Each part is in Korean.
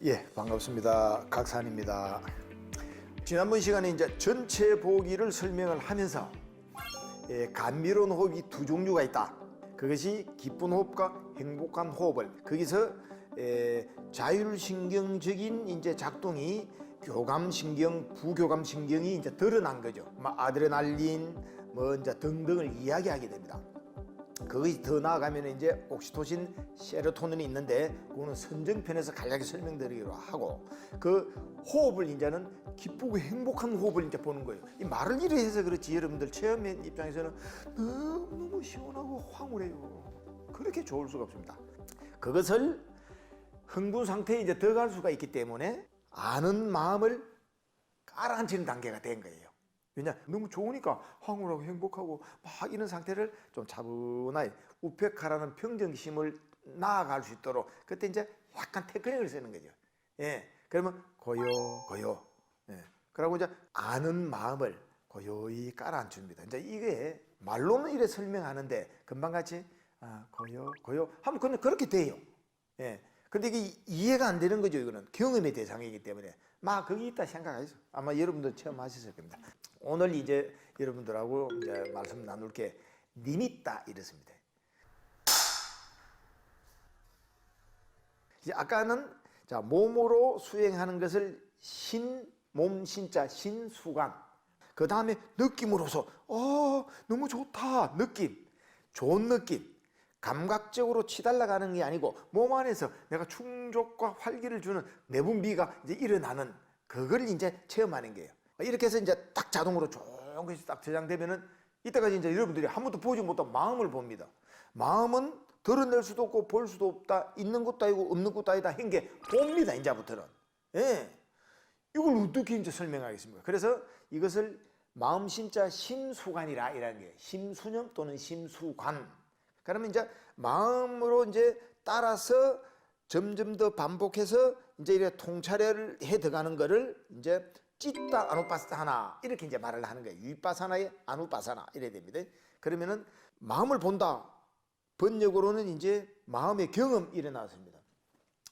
예, 반갑습니다. 각산입니다. 지난번 시간에 이제 전체 보기를 설명을 하면서 감미로운 호흡이 두 종류가 있다. 그것이 기쁜 호흡과 행복한 호흡을 거기서 자율신경적인 이제 작동이 교감신경, 부교감신경이 이제 드러난 거죠. 아드레날린 뭐 이제 등등을 이야기하게 됩니다. 그것이 더 나아가면 이제 옥시토신, 세로토닌이 있는데 그거는 선정편에서 간략히 설명드리기로 하고 그 호흡을 이제는 기쁘고 행복한 호흡을 이제 보는 거예요. 이 말을 이래 해서 그렇지 여러분들 체험의 입장에서는 너무 시원하고 황홀해요. 그렇게 좋을 수가 없습니다. 그것을 흥분 상태에 이제 들어갈 수가 있기 때문에 아는 마음을 깔아앉히는 단계가 된 거예요. 왜냐? 너무 좋으니까 황홀하고 행복하고 막 이런 상태를 좀 차분하게 우페카라는 평정심을 나아갈 수 있도록 그때 이제 약간 테크닉을 쓰는 거죠. 예. 그러면 고요. 예. 그러고 이제 아는 마음을 고요히 깔아앉힙니다. 이제 이게 말로는 이래 설명하는데 금방 같이 고요 하면 그냥 그렇게 돼요. 예. 근데 이게 이해가 안 되는 거죠. 이거는 경험의 대상이기 때문에 막 거기 있다 생각하시죠. 아마 여러분들 체험하셨을 겁니다. 오늘 이제 여러분들하고 이제 말씀 나눌 게 니미따 이렇습니다. 이제 아까는 자 몸으로 수행하는 것을 몸 신자 신수관. 그 다음에 느낌으로서 너무 좋다 느낌, 좋은 느낌. 감각적으로 치달아가는 게 아니고 몸 안에서 내가 충족과 활기를 주는 내분비가 이제 일어나는 그걸 이제 체험하는 거예요. 이렇게 해서 이제 딱 자동으로 좋은 것이 딱 저장되면은 이때까지 이제 여러분들이 한 번도 보지 못한 마음을 봅니다. 마음은 드러낼 수도 없고 볼 수도 없다. 있는 것도 아니고 없는 것도 아니다. 한 게 봅니다. 이제부터는. 예. 이걸 어떻게 이제 설명하겠습니까? 그래서 이것을 마음 신자 심수관이라 이라는 게 심수념 또는 심수관. 그러면 이제 마음으로 이제 따라서 점점 더 반복해서 이제 이렇게 통찰을 해 들어가는 거를 이제 찌따 아누파사나 이렇게 이제 말을 하는 거예요. 위파사나의 아누파사나 이래 됩니다. 그러면은 마음을 본다. 번역으로는 이제 마음의 경험 이래 나왔습니다.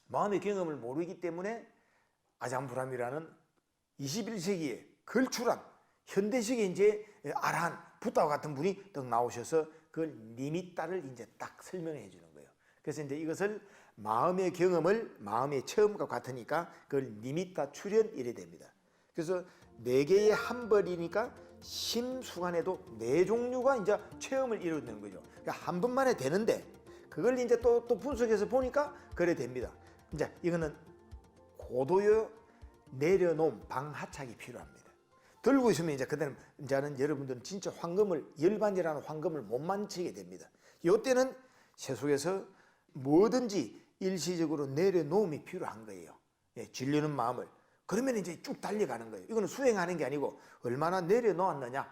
마음의 경험을 모르기 때문에 아잠브람이라는 21세기에 걸출한 현대식의 이제 아란 부다와 같은 분이 딱 나오셔서 그걸 니미따를 이제 딱 설명해 주는 거예요. 그래서 이제 이것을 마음의 경험을 마음의 체험과 같으니까 그걸 니미따 출현 이래 됩니다. 그래서 네 개의 한 벌이니까 심수관에도 네 종류가 이제 체험을 이루는 거죠. 그러니까 한 번만에 되는데 그걸 이제 또 분석해서 보니까 그래 됩니다. 이제 이거는 고도의 내려놓음 방하착이 필요합니다. 들고 있으면 이제 그때는 이제는 여러분들은 진짜 열반이라는 황금을 못 만지게 됩니다. 이때는 세속에서 뭐든지 일시적으로 내려놓음이 필요한 거예요. 예, 질리는 마음을. 그러면 이제 쭉 달려가는 거예요. 이거는 수행하는 게 아니고 얼마나 내려놓았느냐.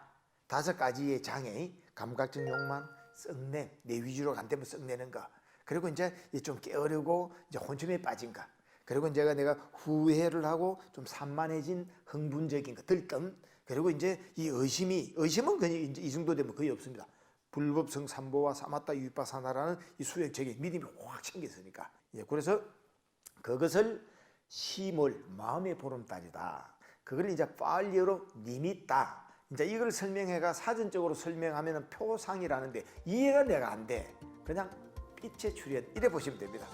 5가지의 장애, 감각적 욕망, 썩냄, 내 위주로 간 다음에 썩내는 거. 그리고 이제 좀 깨어르고 이제 혼침에 빠진 거. 그리고 이제 내가 후회를 하고 좀 산만해진 흥분적인 거, 들뜸. 그리고 이제 이 의심은 그냥 이제 이 정도 되면 거의 없습니다. 불법성 삼보와 사마타 유파사나라는 이 수행적인 믿음이 확 생겼으니까. 예, 그래서 그것을 시몰 마음의 보름달이다. 그걸 이제 파리어로 니미따. 이제 이걸 설명해가 사전적으로 설명하면은 표상이라는데 이해가 내가 안 돼. 그냥 빛의 출현 이래 보시면 됩니다.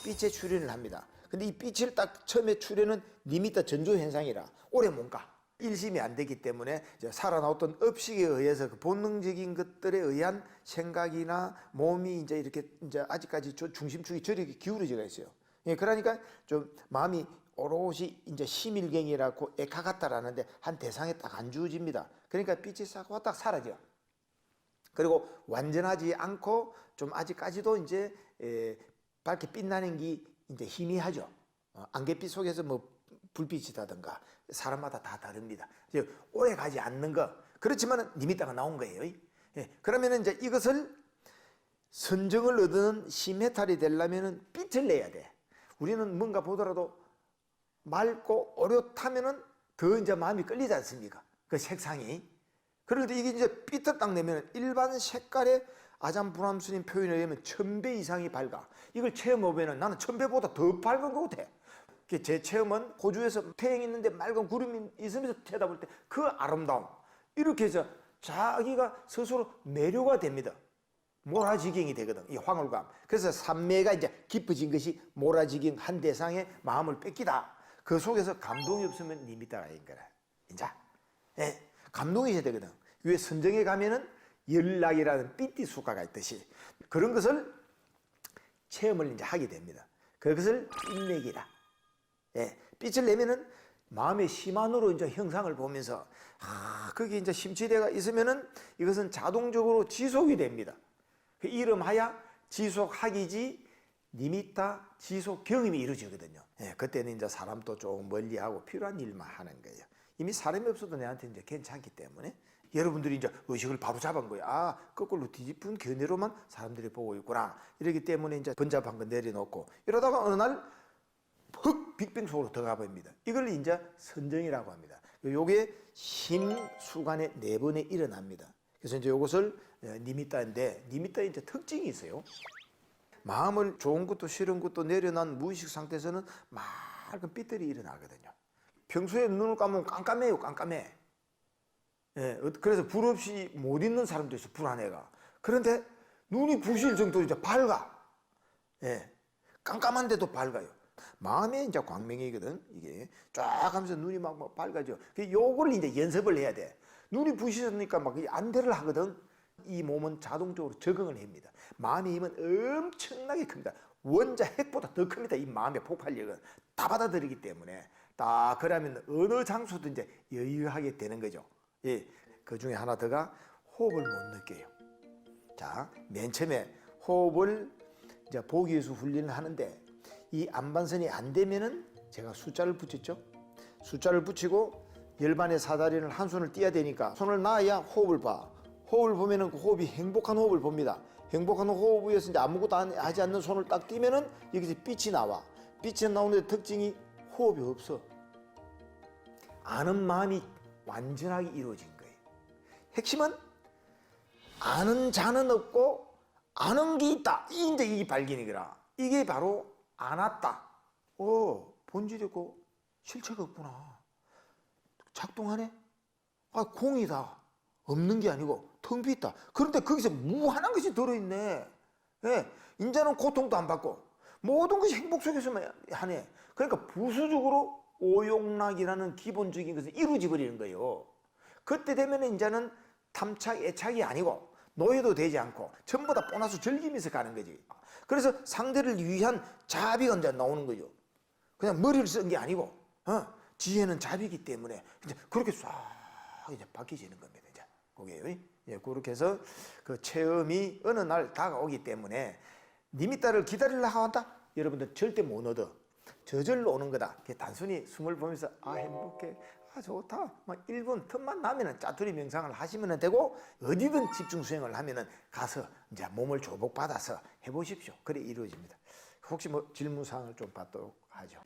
빛의 출현을 합니다. 근데 이 빛을 딱 처음에 출현은 니미따 전조 현상이라 오래 못 가. 일심이 안 되기 때문에 이제 살아나왔던 업식에 의해서 그 본능적인 것들에 의한 생각이나 몸이 이제 이렇게 이제 아직까지 중심축이 저렇게 기울어져 있어요. 예, 그러니까 좀 마음이 오롯이 이제 심일경이라고 에카가타라는데 한 대상에 딱 안 주어집니다. 그러니까 빛이 싹 왔다 사라져. 그리고 완전하지 않고 좀 아직까지도 이제 밝게 빛나는 게 이제 희미하죠. 안갯빛 속에서 뭐 불빛이라든가 사람마다 다 다릅니다. 오래 가지 않는 거. 그렇지만 니미따가 나온 거예요. 예, 그러면 이제 이것을 선정을 얻는 시메탈이 되려면 빛을 내야 돼. 우리는 뭔가 보더라도 맑고 오렷하면은 더 이제 마음이 끌리지 않습니까? 그 색상이. 그런데 이게 이제 빛을 딱 내면 일반 색깔의 아잠브람스님 표현에 의하면 1000배 이상이 밝아. 이걸 체험해보면 나는 1000배보다 더 밝은 것 같아. 제 체험은 호주에서 태양이 있는데 맑은 구름이 있으면서 쳐다볼 때 그 아름다움. 이렇게 해서 자기가 스스로 매료가 됩니다. 몰아지경이 되거든, 이 황홀감. 그래서 삼매가 이제 깊어진 것이 몰아지경 한 대상의 마음을 뺏기다. 그 속에서 감동이 없으면 니미따가 아닌 거라. 이제 감동이 있어야 되거든. 위에 선정에 가면은 연락이라는 삐띠 수가가 있듯이 그런 것을 체험을 이제 하게 됩니다. 그것을 빛내기다. 빛을 내면은 마음의 심안으로 이제 형상을 보면서 거기 이제 심취대가 있으면은 이것은 자동적으로 지속이 됩니다. 그 이름하여 지속하기지 니미타 지속 경험이 이루어지거든요. 그때는 이제 사람도 조금 멀리하고 필요한 일만 하는 거예요. 이미 사람이 없어도 내한테 이제 괜찮기 때문에 여러분들이 이제 의식을 바로 잡은 거예요. 거꾸로 뒤집은 견해로만 사람들이 보고 있구나. 이러기 때문에 이제 번잡한 거 내려놓고 이러다가 어느 날 흑 빅뱅 속으로 들어가 봅니다. 이걸 이제 선정이라고 합니다. 요게 심수간의 4번에 일어납니다. 그래서 이제 요것을 니미따인데 니미따에 이제 특징이 있어요. 마음을 좋은 것도 싫은 것도 내려놓은 무의식 상태에서는 맑은 빛들이 일어나거든요. 평소에 눈을 감으면 깜깜해요, 깜깜해. 그래서 불 없이 못 있는 사람도 있어, 불안해가. 그런데 눈이 부실 정도로 이제 밝아. 깜깜한데도 밝아요. 마음의 이제 광명이거든. 이게 쫙 하면서 눈이 막 밝아져. 요걸 이제 연습을 해야 돼. 눈이 부시니까 막 안대를 하거든. 이 몸은 자동적으로 적응을 합니다. 마음의 힘은 엄청나게 큽니다. 원자 핵보다 더 큽니다. 이 마음의 폭발력은 다 받아들이기 때문에 딱 그러면 어느 장소도 이제 여유하게 되는 거죠. 그 중에 하나 더가 호흡을 못 느껴요. 자, 맨 처음에 호흡을 이제 보기 위해서 훈련을 하는데 이 안반선이 안 되면은 제가 숫자를 붙였죠. 숫자를 붙이고 열반의 사다리를 한 손을 띄어야 되니까 손을 놔야 호흡을 봐. 호흡을 보면은 그 호흡이 행복한 호흡을 봅니다. 행복한 호흡 위에서 이제 아무것도 하지 않는 손을 딱 띄면은 여기서 빛이 나와. 빛이 나오는데 특징이 호흡이 없어. 아는 마음이 완전하게 이루어진 거예요. 핵심은 아는 자는 없고 아는 게 있다. 이제 이게 발견이거라. 이게 바로 안았다. 본질이 있고 실체가 없구나. 작동하네? 공이다. 없는 게 아니고 텅 비있다. 그런데 거기서 무한한 것이 들어있네. 이제는 고통도 안 받고 모든 것이 행복 속에서만 하네. 그러니까 부수적으로 오용락이라는 기본적인 것을 이루어져 버리는 거예요. 그때 되면 이제는 탐착, 애착이 아니고 노예도 되지 않고 전부 다 보너스 즐기면서 가는 거지. 그래서 상대를 위한 자비가 이제 나오는 거죠. 그냥 머리를 쓴 게 아니고 지혜는 자비이기 때문에 이제 그렇게 싹 이제 바뀌어지는 겁니다. 이제 그게 그렇게 해서 그 체험이 어느 날 다가오기 때문에 니미따를 기다리려고 한다? 여러분들 절대 못 얻어. 저절로 오는 거다. 단순히 숨을 보면서 행복해. 좋다. 1분 틈만 나면은 짜투리 명상을 하시면 되고 어디든 집중 수행을 하면은 가서 이제 몸을 조복받아서 해보십시오. 그래 이루어집니다. 혹시 질문 사항을 좀 받도록 하죠.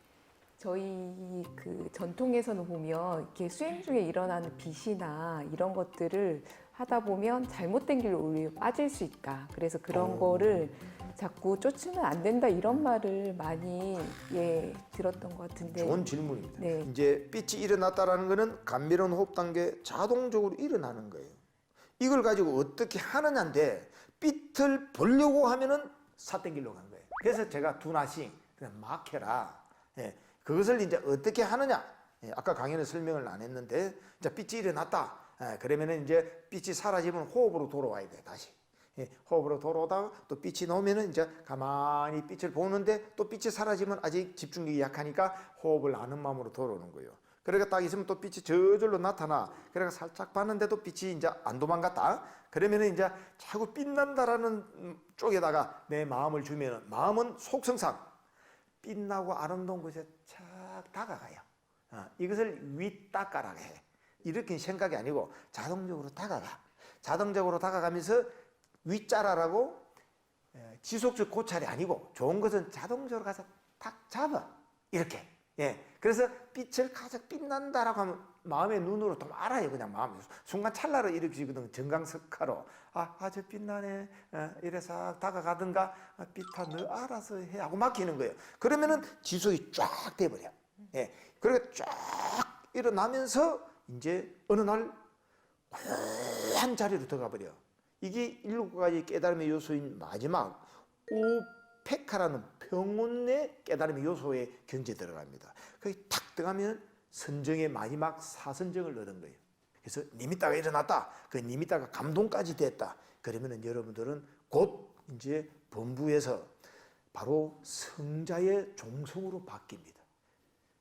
저희 그 전통에서는 보면 이렇게 수행 중에 일어나는 빛이나 이런 것들을 하다 보면 잘못된 길로 오히려 빠질 수 있다. 그래서 그런 거를 자꾸 쫓으면 안 된다 이런 말을 많이 들었던 것 같은데. 좋은 질문입니다. 네. 이제 빛이 일어났다라는 것은 감미로운 호흡 단계 자동적으로 일어나는 거예요. 이걸 가지고 어떻게 하느냐인데 빛을 보려고 하면은 사땡길로 간 거예요. 그래서 제가 두나싱 그냥 막 해라. 그것을 이제 어떻게 하느냐. 아까 강연에 설명을 안 했는데 이제 빛이 일어났다. 그러면은 이제 빛이 사라지면 호흡으로 돌아와야 돼 다시. 호흡으로 돌아오다가 또 빛이 나오면은 이제 가만히 빛을 보는데 또 빛이 사라지면 아직 집중력이 약하니까 호흡을 아는 마음으로 돌아오는 거예요. 그러니까 딱 있으면 또 빛이 저절로 나타나. 그러니까 살짝 봤는데도 빛이 이제 안 도망갔다. 그러면은 이제 자꾸 빛난다라는 쪽에다가 내 마음을 주면은 마음은 속성상 빛나고 아름다운 곳에 착 다가가요. 이것을 윗닦아라 해. 이렇게 생각이 아니고 자동적으로 다가가. 자동적으로 다가가면서 윗자라라고 지속적 고찰이 아니고 좋은 것은 자동적으로 가서 탁 잡아 이렇게. 예, 그래서 빛을 가장 빛난다라고 하면 마음의 눈으로 좀 알아요. 그냥 마음에 순간 찰나로 일으키거든. 정강석화로 저 빛나네. 이래 싹 다가가든가 빛아 너 알아서 해 하고 맡기는 거예요. 그러면은 지속이 쫙 돼버려. 예, 그리고 쫙 일어나면서 이제 어느 날 고요한 자리로 들어가 버려. 이게 7가지 깨달음의 요소인 마지막 우페카라는 평온의 깨달음의 요소에 경지에 들어갑니다. 거기 탁 들어가면 선정의 마지막 사선정을 얻은 거예요. 그래서 니미따가 일어났다. 그 니미따가 감동까지 됐다. 그러면은 여러분들은 곧 이제 본부에서 바로 성자의 종성으로 바뀝니다.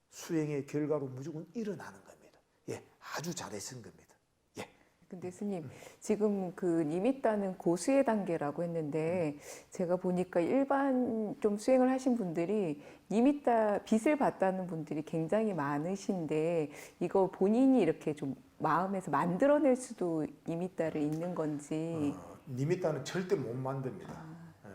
수행의 결과로 무조건 일어나는 겁니다. 예, 아주 잘했은 겁니다. 예. 근데 스님, 지금 그 니미따는 고수의 단계라고 했는데 제가 보니까 일반 좀 수행을 하신 분들이 니미따 빛을 봤다는 분들이 굉장히 많으신데 이거 본인이 이렇게 좀 마음에서 만들어낼 수도 니미따를 있는 건지. 니미따는 절대 못 만듭니다.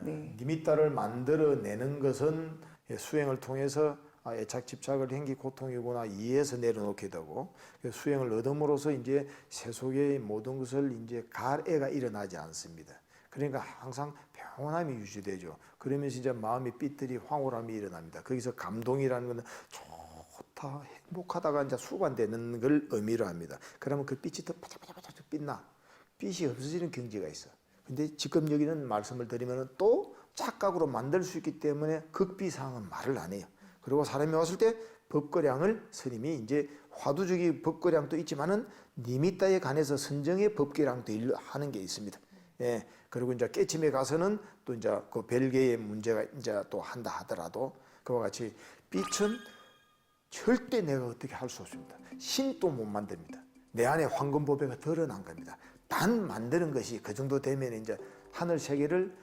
네. 니미따를 만들어내는 것은 수행을 통해서 애착 집착을 행기 고통이구나 이해해서 내려놓게 되고 수행을 얻음으로써 이제 세속의 모든 것을 이제 갈애가 일어나지 않습니다. 그러니까 항상 평온함이 유지되죠. 그러면서 이제 마음의 삐뚤이 황홀함이 일어납니다. 거기서 감동이라는 것은 좋다 행복하다가 이제 수반되는 걸 의미로 합니다. 그러면 그 빛이 더 바짝바짝 빛나 빛이 없어지는 경지가 있어. 근데 지금 여기는 말씀을 드리면 또 착각으로 만들 수 있기 때문에 극비상은 말을 안 해요. 그리고 사람이 왔을 때 법거량을 스님이 이제 화두적인 법거량도 있지만은 니미따에 관해서 선정의 법거량도 하는 게 있습니다. 예. 그리고 이제 깨침에 가서는 또 이제 그 별개의 문제가 이제 또 한다 하더라도 그와 같이 빛은 절대 내가 어떻게 할 수 없습니다. 신도 못 만듭니다. 내 안에 황금보배가 드러난 겁니다. 단 만드는 것이 그 정도 되면 이제 하늘 세계를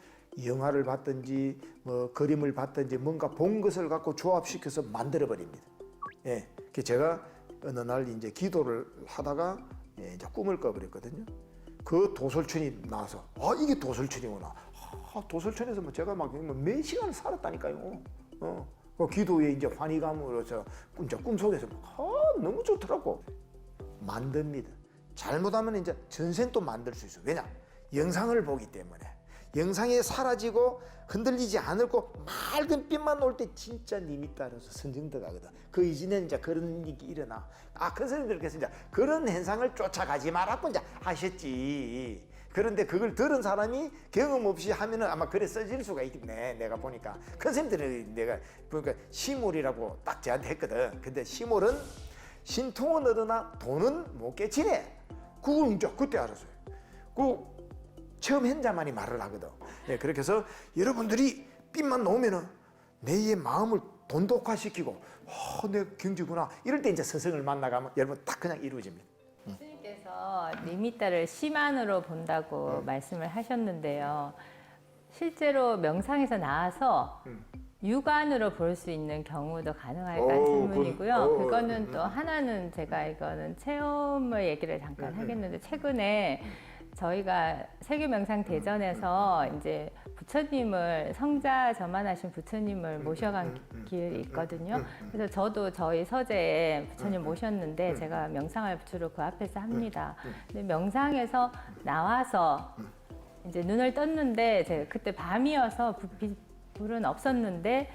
영화를 봤든지 뭐 그림을 봤든지 뭔가 본 것을 갖고 조합시켜서 만들어 버립니다. 예, 그 제가 어느 날 이제 기도를 하다가 이제 꿈을 꿔버렸거든요. 그 도설천이 나와서 이게 도설천이구나. 도설천에서 뭐 제가 막 몇 시간을 살았다니까요. 그 기도에 이제 환희감으로서 이제 꿈속에서 너무 좋더라고. 만듭니다. 잘못하면 이제 전생 또 만들 수 있어. 왜냐? 영상을 보기 때문에. 영상에 사라지고 흔들리지 않고 맑은 빛만 올 때 진짜 니미따라서 선정들어가거든. 그 이전에는 이제 그런 일이 일어나. 큰 스님들께서 이제 그런 현상을 쫓아가지 말라고 이제 하셨지. 그런데 그걸 들은 사람이 경험 없이 하면은 아마 그래 써질 수가 있겠네. 내가 보니까. 큰 스님들은 내가 보니까 시몰이라고 딱 저한테 했거든. 근데 시몰은 신통은 얻으나 돈은 못 깨치네. 그걸 이제 그때 알았어요. 처음 현자만이 말을 하거든. 네, 그렇게 해서 여러분들이 빛만 놓으면은 내 마음을 돈독화시키고 내 경지구나 이럴 때 이제 스승을 만나가면 여러분 딱 그냥 이루어집니다. 스님께서 니미따를 심안으로 본다고 말씀을 하셨는데요. 실제로 명상에서 나와서 육안으로 볼 수 있는 경우도 가능할까 질문이고요. 그거는 또 하나는 제가 이거는 체험을 얘기를 잠깐 하겠는데 최근에 저희가 세계명상 대전에서 이제 부처님을 성자 전만하신 부처님을 모셔간 길이 있거든요. 그래서 저도 저희 서재에 부처님 모셨는데 제가 명상을 주로 그 앞에서 합니다. 근데 명상에서 나와서 이제 눈을 떴는데 제가 그때 밤이어서 불은 없었는데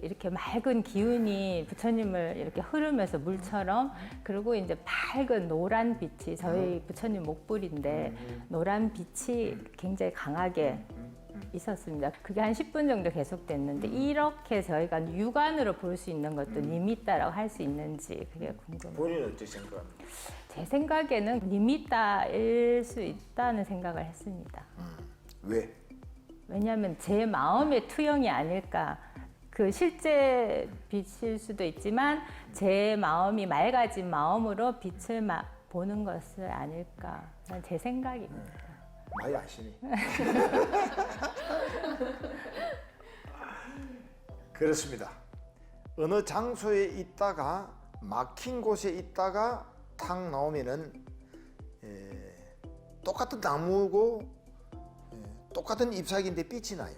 이렇게 맑은 기운이 부처님을 이렇게 흐르면서 물처럼 그리고 이제 밝은 노란 빛이 저희 부처님 목불인데 노란 빛이 굉장히 강하게 있었습니다. 그게 한 10분 정도 계속됐는데 이렇게 저희가 육안으로 볼 수 있는 것도 니미따라고 할 수 있는지 그게 궁금해요. 본인은 어떻게 생각합니까? 제 생각에는 니미따일 수 있다는 생각을 했습니다. 왜? 왜냐하면 제 마음의 투영이 아닐까. 그 실제 빛일 수도 있지만 제 마음이 맑아진 마음으로 빛을 보는 것을 아닐까. 제 생각입니다. 많이 아시네. 그렇습니다. 어느 장소에 있다가 막힌 곳에 있다가 탁 나오면은 똑같은 나무고 똑같은 잎사귀인데 빛이 나요.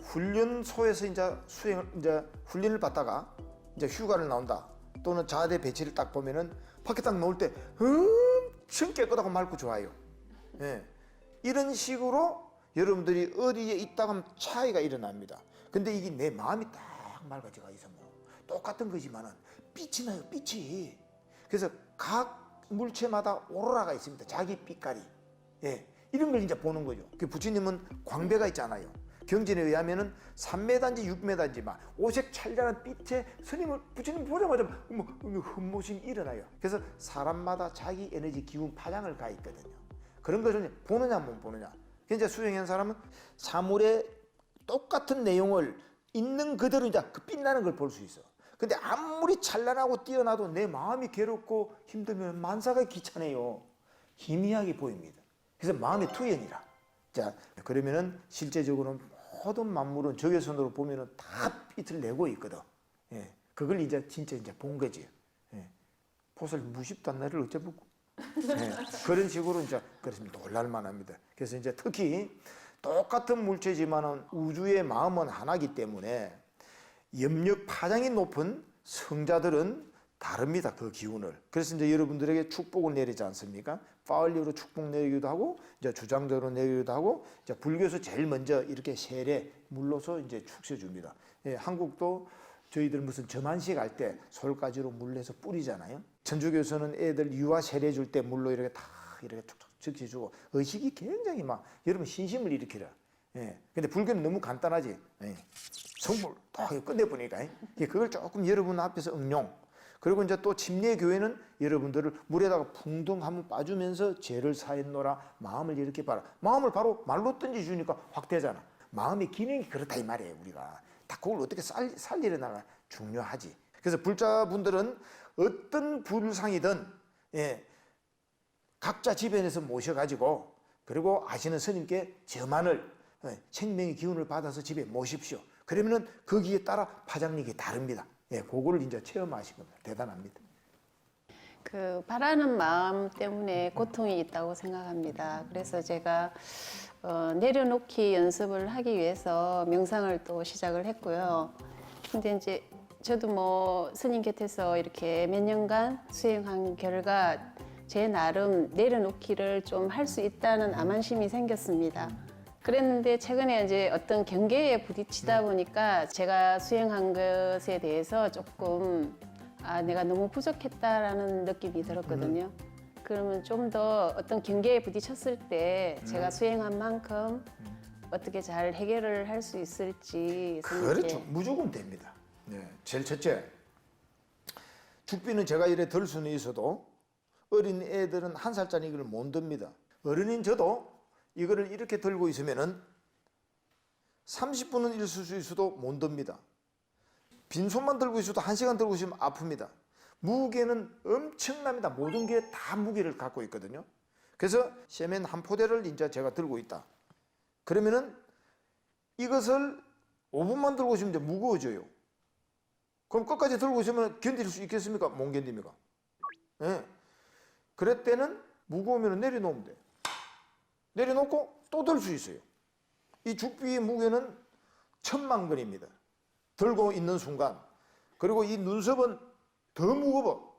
훈련소에서 이제 훈련을 받다가 이제 휴가를 나온다. 또는 자대 배치를 딱 보면은 밖에 딱 나올 때 엄청 깨끗하고 맑고 좋아요. 예. 이런 식으로 여러분들이 어디에 있다가 하면 차이가 일어납니다. 근데 이게 내 마음이 딱 맑아지가 있으면 똑같은 거지만은 빛이 나요, 빛이. 그래서 각 물체마다 오로라가 있습니다. 자기 빛깔이. 예. 이런 걸 이제 보는 거죠. 그 부처님은 광배가 있잖아요. 경전에 의하면은 3m인지 6m인지 막 오색 찬란한 빛에 부처님 보자마자 흠모심이 일어나요. 그래서 사람마다 자기 에너지 기운 파장을 가 있거든요. 그런 것을 보느냐 못 보느냐. 이제 수행한 사람은 사물의 똑같은 내용을 있는 그대로 이제 그 빛나는 걸 볼 수 있어. 근데 아무리 찬란하고 뛰어나도 내 마음이 괴롭고 힘들면 만사가 귀찮아요. 희미하게 보입니다. 그래서 마음의 투현이라. 자, 그러면은 실제적으로는 모든 만물은 적외선으로 보면은 다 빛을 내고 있거든. 예, 그걸 이제 진짜 이제 본 거지. 예, 보살 무십단 날을 어째 보고. 예, 그런 식으로 이제 그렇습니다. 놀랄만합니다. 그래서 이제 특히 똑같은 물체지만은 우주의 마음은 하나이기 때문에 염력 파장이 높은 성자들은 다릅니다. 그 기운을. 그래서 이제 여러분들에게 축복을 내리지 않습니까? 파울리로 축복 내리기도 하고, 이제 주장적으로 내리기도 하고, 이제 불교에서 제일 먼저 이렇게 세례 물로서 이제 축세 줍니다. 예, 한국도 저희들 무슨 점안식 할 때 솔가지로 물내서 뿌리잖아요. 천주교에서는 애들 유아 세례 줄 때 물로 이렇게 다 이렇게 툭툭 적셔주고, 의식이 굉장히 막 여러분 신심을 일으키라. 예. 근데 불교는 너무 간단하지. 예. 성물 딱 끝내보니까. 예. 그걸 조금 여러분 앞에서 응용. 그리고 이제 또 침례교회는 여러분들을 물에다가 풍덩 한번 빠주면서 죄를 사했노라 마음을 이렇게 봐라. 마음을 바로 말로 던져주니까 확 되잖아. 마음의 기능이 그렇다 이 말이에요. 우리가 다 그걸 어떻게 살리려 나가 중요하지. 그래서 불자분들은 어떤 불상이든 예, 각자 집안에서 모셔가지고 그리고 아시는 스님께 저만을 생명의 기운을 받아서 집에 모십시오. 그러면은 거기에 따라 파장력이 다릅니다. 예, 그거를 이제 체험하신 겁니다. 대단합니다. 그 바라는 마음 때문에 고통이 있다고 생각합니다. 그래서 제가 내려놓기 연습을 하기 위해서 명상을 또 시작을 했고요. 근데 이제 저도 뭐 스님 곁에서 이렇게 몇 년간 수행한 결과 제 나름 내려놓기를 좀 할 수 있다는 암안심이 생겼습니다. 그랬는데 최근에 이제 어떤 경계에 부딪히다 보니까 제가 수행한 것에 대해서 조금 내가 너무 부족했다라는 느낌이 들었거든요. 그러면 좀 더 어떤 경계에 부딪혔을 때 제가 수행한 만큼 어떻게 잘 해결을 할 수 있을지 그렇죠. 무조건 됩니다. 네. 제일 첫째, 죽비는 제가 이래 들 수는 있어도 어린 애들은 1살짜리 이걸 못 듭니다. 어른인 저도 이거를 이렇게 들고 있으면은 30분은 있을 수 있어도 못 듭니다. 빈손만 들고 있어도 1시간 들고 있으면 아픕니다. 무게는 엄청납니다. 모든 게 다 무게를 갖고 있거든요. 그래서 세멘 한 포대를 이제 제가 들고 있다. 그러면은 이것을 5분만 들고 있으면 이제 무거워져요. 그럼 끝까지 들고 있으면 견딜 수 있겠습니까? 못 견딥니까? 예. 그럴 때는 무거우면 내려놓으면 돼요. 내려놓고 또 들 수 있어요. 이 죽비의 무게는 1000만 근입니다. 들고 있는 순간. 그리고 이 눈썹은 더 무거워.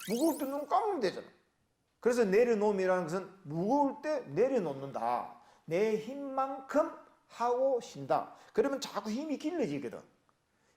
무거울 때 눈 감으면 되잖아. 그래서 내려놓음이라는 것은 무거울 때 내려놓는다. 내 힘만큼 하고 쉰다. 그러면 자꾸 힘이 길러지거든.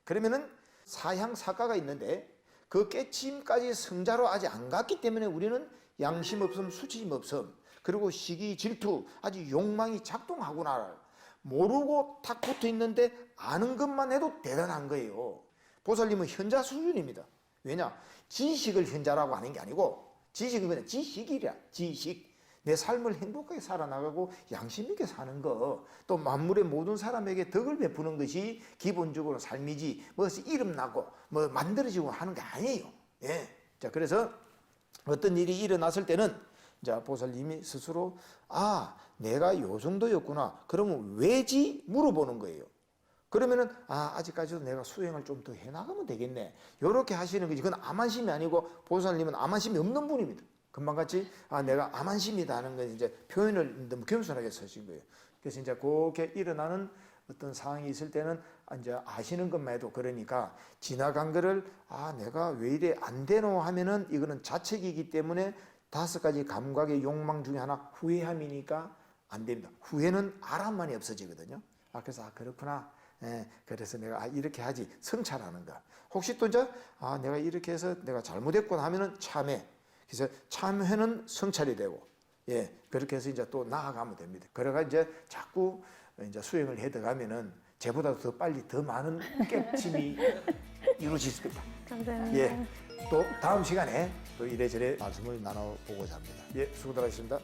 그러면은 사향사가가 있는데 그 깨침까지 성자로 아직 안 갔기 때문에 우리는 양심 없음, 수치심 없음, 그리고 시기, 질투, 아주 욕망이 작동하구나 모르고 탁 붙어 있는데 아는 것만 해도 대단한 거예요. 보살님은 현자 수준입니다. 왜냐? 지식을 현자라고 하는 게 아니고 지식은 그냥 지식이랴. 지식. 내 삶을 행복하게 살아나가고 양심 있게 사는 거, 또 만물의 모든 사람에게 덕을 베푸는 것이 기본적으로 삶이지 뭐 이름 나고 뭐 만들어지고 하는 게 아니에요. 예. 자, 그래서 어떤 일이 일어났을 때는 자, 보살님이 스스로 내가 요 정도였구나. 그러면 왜지? 물어보는 거예요. 그러면은 아직까지도 내가 수행을 좀 더 해나가면 되겠네. 이렇게 하시는 거지. 그건 암안심이 아니고 보살님은 암안심이 없는 분입니다. 금방같이 내가 암안심이다 하는 건 이제 표현을 너무 겸손하게 쓰신 거예요. 그래서 이제 그렇게 일어나는 어떤 상황이 있을 때는 이제 아시는 것만 해도 그러니까 지나간 거를 내가 왜 이래 안 되노 하면은 이거는 자책이기 때문에 5가지 감각의 욕망 중에 하나 후회함이니까 안 됩니다. 후회는 알아만이 없어지거든요. 그래서 그렇구나. 그래서 내가 이렇게 하지. 성찰하는 거. 혹시 또 이제 내가 이렇게 해서 내가 잘못했구나 하면은 참회. 그래서 참회는 성찰이 되고, 그렇게 해서 이제 또 나아가면 됩니다. 그래가 이제 자꾸 이제 수행을 해 들어가면은 제보다 더 빨리 더 많은 깨침이 이루어질 수 있다. 감사합니다. 또 다음 시간에 또 이래저래 말씀을 나눠보고자 합니다. 수고들 하셨습니다.